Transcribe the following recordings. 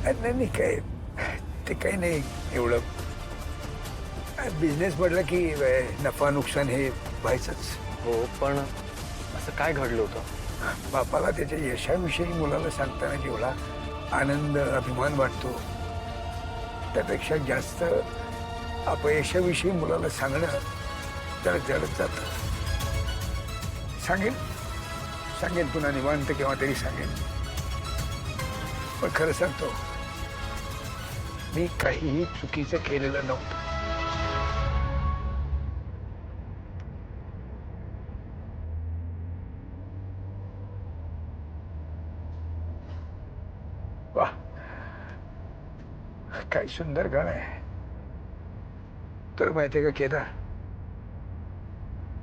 नाही नाही, काय ते काही नाही एवढं. बिझनेस म्हटलं की नफा नुकसान हे व्हायचंच. हो, पण असं काय घडलं होतं? बापाला त्याच्या यशाविषयी मुलाला सांगताना जेवढा आनंद अभिमान वाटतो त्यापेक्षा जास्त अपयशाविषयी मुलाला सांगणं जरा जडत जातं. सांगेन पुन्हा निवांत केव्हा तरी सांगेन. पण खरं सांगतो, मी काहीही चुकीचं केलेलं नव्हतं. वाह, काय सुंदर गाणं आहे. तर माहितीये का केदार,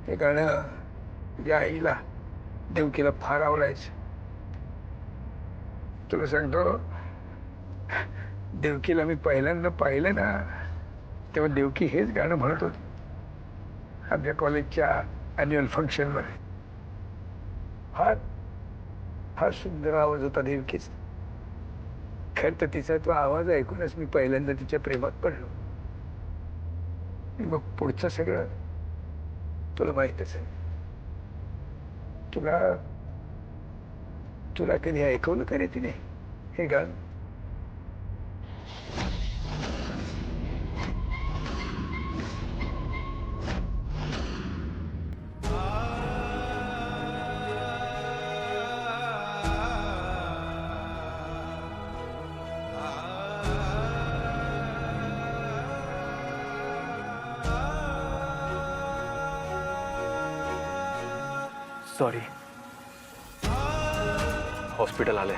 हे गाणं या आईला देवकीला फार आवडायचं. तुला सांगतो, देवकीला मी पहिल्यांदा पाहिलं ना, तेव्हा देवकी हेच गाणं म्हणत होती आमच्या कॉलेजच्या अॅन्युअल फंक्शनमध्ये. फार फार सुंदर आवाज होता देवकीचा. खरं तर तिचा तो आवाज ऐकूनच मी पहिल्यांदा तिच्या प्रेमात पडलो. मग पुढचं सगळं तुला माहितच आहे. तुला तुला कधी ऐकवलं का रे तिने हे गाणं? सॉरी, हॉस्पिटल आले.